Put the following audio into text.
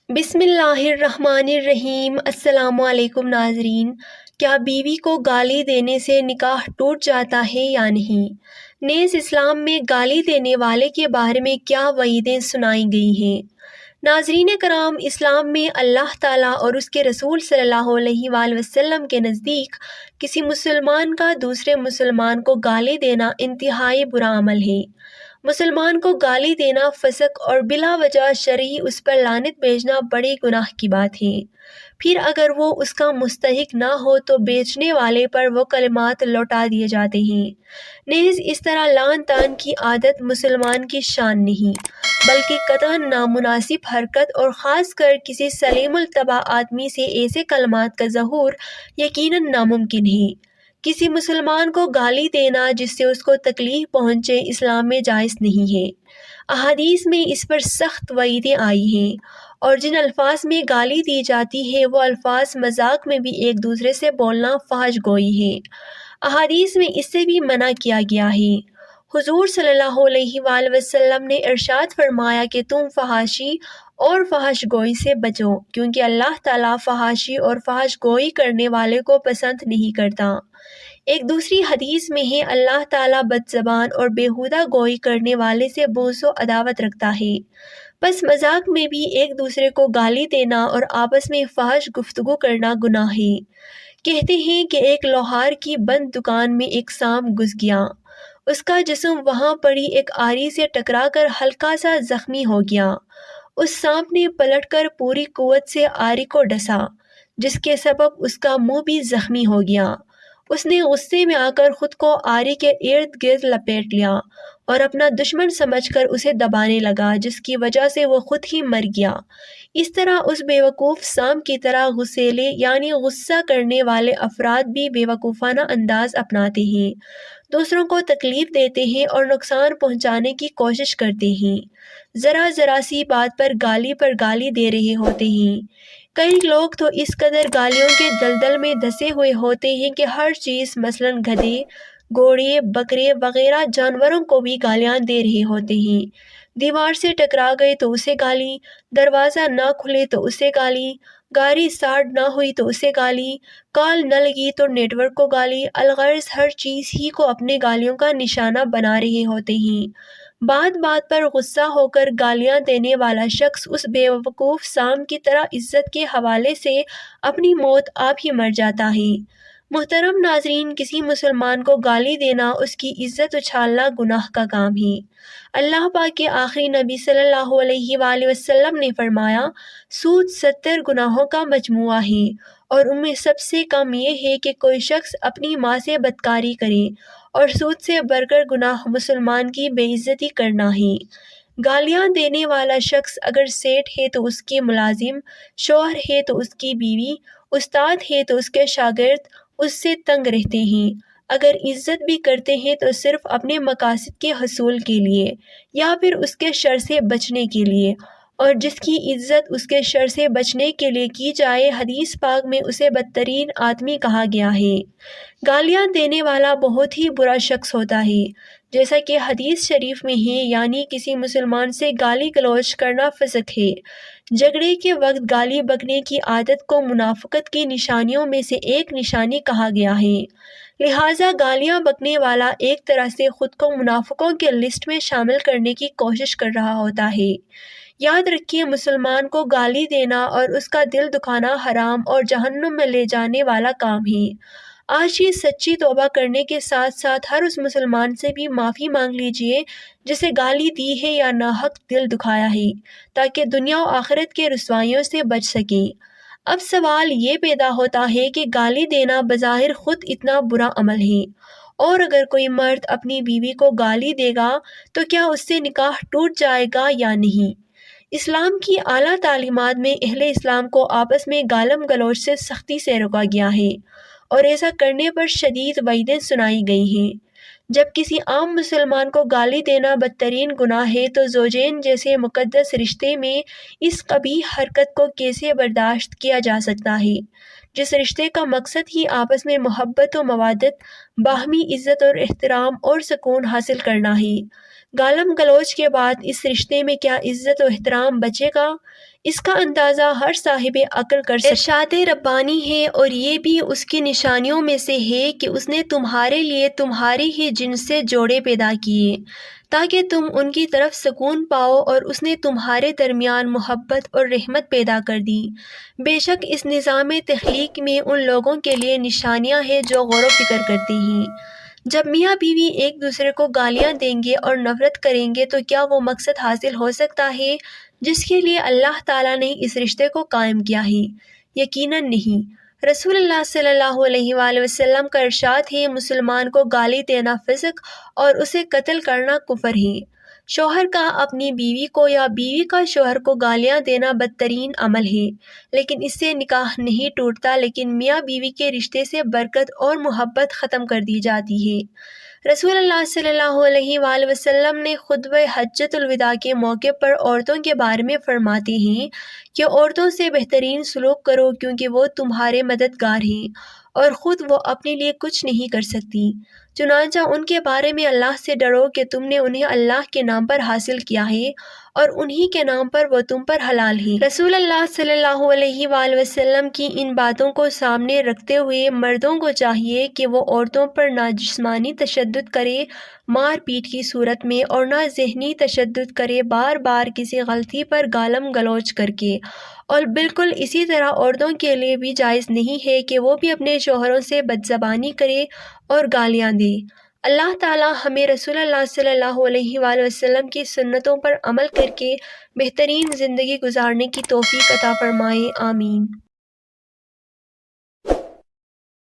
بسم اللہ الرحمن الرحیم۔ السلام علیکم ناظرین۔ کیا بیوی کو گالی دینے سے نکاح ٹوٹ جاتا ہے یا نہیں؟ نیز اسلام میں گالی دینے والے کے بارے میں کیا وعیدیں سنائی گئی ہیں؟ ناظرین کرام، اسلام میں اللہ تعالیٰ اور اس کے رسول صلی اللہ علیہ وآلہ وسلم کے نزدیک کسی مسلمان کا دوسرے مسلمان کو گالی دینا انتہائی برا عمل ہے۔ مسلمان کو گالی دینا فسق اور بلا وجہ شرعی اس پر لعنت بھیجنا بڑے گناہ کی بات ہے۔ پھر اگر وہ اس کا مستحق نہ ہو تو بیچنے والے پر وہ کلمات لوٹا دیے جاتے ہیں۔ نیز اس طرح لعن طعن کی عادت مسلمان کی شان نہیں، بلکہ قطعاً نامناسب حرکت اور خاص کر کسی سلیم الطبع آدمی سے ایسے کلمات کا ظہور یقیناً ناممکن ہے۔ کسی مسلمان کو گالی دینا جس سے اس کو تکلیف پہنچے اسلام میں جائز نہیں ہے۔ احادیث میں اس پر سخت وعیدیں آئی ہیں، اور جن الفاظ میں گالی دی جاتی ہے وہ الفاظ مذاق میں بھی ایک دوسرے سے بولنا فحش گوئی ہے۔ احادیث میں اس سے بھی منع کیا گیا ہے۔ حضور صلی اللہ علیہ وآلہ وسلم نے ارشاد فرمایا کہ تم فحاشی اور فحش گوئی سے بچو، کیونکہ اللہ تعالیٰ فحاشی اور فحش گوئی کرنے والے کو پسند نہیں کرتا۔ ایک دوسری حدیث میں ہے اللہ تعالیٰ بد زبان اور بیہودہ گوئی کرنے والے سے بغض و عداوت رکھتا ہے۔ بس مذاق میں بھی ایک دوسرے کو گالی دینا اور آپس میں فحش گفتگو کرنا گناہ ہے۔ کہتے ہیں کہ ایک لوہار کی بند دکان میں ایک سانپ گھس گیا۔ اس کا جسم وہاں پڑی ایک آری سے ٹکرا کر ہلکا سا زخمی ہو گیا۔ اس سانپ نے پلٹ کر پوری قوت سے آری کو ڈسا، جس کے سبب اس کا منہ بھی زخمی ہو گیا۔ اس نے غصے میں آ کر خود کو آری کے ارد گرد لپیٹ لیا اور اپنا دشمن سمجھ کر اسے دبانے لگا، جس کی وجہ سے وہ خود ہی مر گیا۔ اس طرح اس بیوقوف سانپ کی طرح غصیلے یعنی غصہ کرنے والے افراد بھی بیوقوفانہ انداز اپناتے ہیں، دوسروں کو تکلیف دیتے ہیں اور نقصان پہنچانے کی کوشش کرتے ہیں، ذرا ذرا سی بات پر گالی دے رہے ہوتے ہیں۔ کئی لوگ تو اس قدر گالیوں کے دلدل میں دھسے ہوئے ہوتے ہیں کہ ہر چیز مثلاً گدھے، گھوڑے، بکرے وغیرہ جانوروں کو بھی گالیاں دے رہے ہوتے ہیں۔ دیوار سے ٹکرا گئے تو اسے گالی، دروازہ نہ کھلے تو اسے گالی، گاڑی اسٹارٹ نہ ہوئی تو اسے گالی، کال نہ لگی تو نیٹ ورک کو گالی، الغرض ہر چیز ہی کو اپنے گالیوں کا نشانہ بنا رہے ہوتے ہیں۔ بات بات پر غصہ ہو کر گالیاں دینے والا شخص اس بیوقوف سانپ کی طرح عزت کے حوالے سے اپنی موت آپ ہی مر جاتا ہے۔ محترم ناظرین، کسی مسلمان کو گالی دینا، اس کی عزت اچھالنا گناہ کا کام ہے۔ اللہ پاک کے آخری نبی صلی اللہ علیہ وآلہ وسلم نے فرمایا، سود 70 گناہوں کا مجموعہ ہے، اور ان میں سب سے کم یہ ہے کہ کوئی شخص اپنی ماں سے بدکاری کرے، اور سود سے بڑھ کر گناہ مسلمان کی بے عزتی کرنا ہے۔ گالیاں دینے والا شخص اگر سیٹ ہے تو اس کے ملازم، شوہر ہے تو اس کی بیوی، استاد ہے تو اس کے شاگرد اس سے تنگ رہتے ہیں۔ اگر عزت بھی کرتے ہیں تو صرف اپنے مقاصد کے حصول کے لیے یا پھر اس کے شر سے بچنے کے لیے، اور جس کی عزت اس کے شر سے بچنے کے لیے کی جائے، حدیث پاک میں اسے بدترین آدمی کہا گیا ہے۔ گالیاں دینے والا بہت ہی برا شخص ہوتا ہے، جیسا کہ حدیث شریف میں ہے، یعنی کسی مسلمان سے گالی گلوچ کرنا فسق ہے۔ جھگڑے کے وقت گالی بکنے کی عادت کو منافقت کی نشانیوں میں سے ایک نشانی کہا گیا ہے، لہٰذا گالیاں بکنے والا ایک طرح سے خود کو منافقوں کے لسٹ میں شامل کرنے کی کوشش کر رہا ہوتا ہے۔ یاد رکھیے، مسلمان کو گالی دینا اور اس کا دل دکھانا حرام اور جہنم میں لے جانے والا کام ہے۔ آج ہی سچی توبہ کرنے کے ساتھ ساتھ ہر اس مسلمان سے بھی معافی مانگ لیجئے جسے گالی دی ہے یا ناحق دل دکھایا ہے، تاکہ دنیا و آخرت کے رسوائیوں سے بچ سکیں۔ اب سوال یہ پیدا ہوتا ہے کہ گالی دینا بظاہر خود اتنا برا عمل ہے، اور اگر کوئی مرد اپنی بیوی کو گالی دے گا تو کیا اس سے نکاح ٹوٹ جائے گا یا نہیں؟ اسلام کی اعلیٰ تعلیمات میں اہل اسلام کو آپس میں گالم گلوچ سے سختی سے روکا گیا ہے، اور ایسا کرنے پر شدید وعیدیں سنائی گئی ہیں۔ جب کسی عام مسلمان کو گالی دینا بدترین گناہ ہے تو زوجین جیسے مقدس رشتے میں اس قبیح حرکت کو کیسے برداشت کیا جا سکتا ہے، جس رشتے کا مقصد ہی آپس میں محبت و موادت، باہمی عزت اور احترام اور سکون حاصل کرنا ہے۔ گالم گلوچ کے بعد اس رشتے میں کیا عزت و احترام بچے گا؟ اس کا اندازہ ہر صاحب عقل کر سکتا ہے۔ ارشاد ربانی ہے اور یہ بھی اس کی نشانیوں میں سے ہے کہ اس نے تمہارے لیے تمہاری ہی جنس سے جوڑے پیدا کیے تاکہ تم ان کی طرف سکون پاؤ، اور اس نے تمہارے درمیان محبت اور رحمت پیدا کر دی۔ بے شک اس نظام تخلیق میں ان لوگوں کے لیے نشانیاں ہیں جو غور و فکر کرتے ہیں۔ جب میاں بیوی ایک دوسرے کو گالیاں دیں گے اور نفرت کریں گے تو کیا وہ مقصد حاصل ہو سکتا ہے جس کے لیے اللہ تعالیٰ نے اس رشتے کو قائم کیا ہے؟ یقیناً نہیں۔ رسول اللہ صلی اللہ علیہ وآلہ وسلم کا ارشاد ہے، مسلمان کو گالی دینا فسق اور اسے قتل کرنا کفر ہے۔ شوہر کا اپنی بیوی کو یا بیوی کا شوہر کو گالیاں دینا بدترین عمل ہے، لیکن اس سے نکاح نہیں ٹوٹتا، لیکن میاں بیوی کے رشتے سے برکت اور محبت ختم کر دی جاتی ہے۔ رسول اللہ صلی اللہ علیہ وآلہ وسلم نے خطبہ حجۃ الوداع کے موقع پر عورتوں کے بارے میں فرماتے ہیں کہ عورتوں سے بہترین سلوک کرو کیونکہ وہ تمہارے مددگار ہیں اور خود وہ اپنے لیے کچھ نہیں کر سکتی، چنانچہ ان کے بارے میں اللہ سے ڈرو کہ تم نے انہیں اللہ کے نام پر حاصل کیا ہے اور انہی کے نام پر وہ تم پر حلال ہیں۔ رسول اللہ صلی اللہ علیہ وآلہ وسلم کی ان باتوں کو سامنے رکھتے ہوئے مردوں کو چاہیے کہ وہ عورتوں پر نہ جسمانی تشدد کرے مار پیٹ کی صورت میں اور نہ ذہنی تشدد کرے بار بار کسی غلطی پر گالم گلوچ کر کے، اور بالکل اسی طرح عورتوں کے لیے بھی جائز نہیں ہے کہ وہ بھی اپنے شوہروں سے بدزبانی کرے اور گالیاں دے۔ اللہ تعالیٰ ہمیں رسول اللہ صلی اللہ علیہ وآلہ وسلم کی سنتوں پر عمل کر کے بہترین زندگی گزارنے کی توفیق عطا فرمائے، آمین۔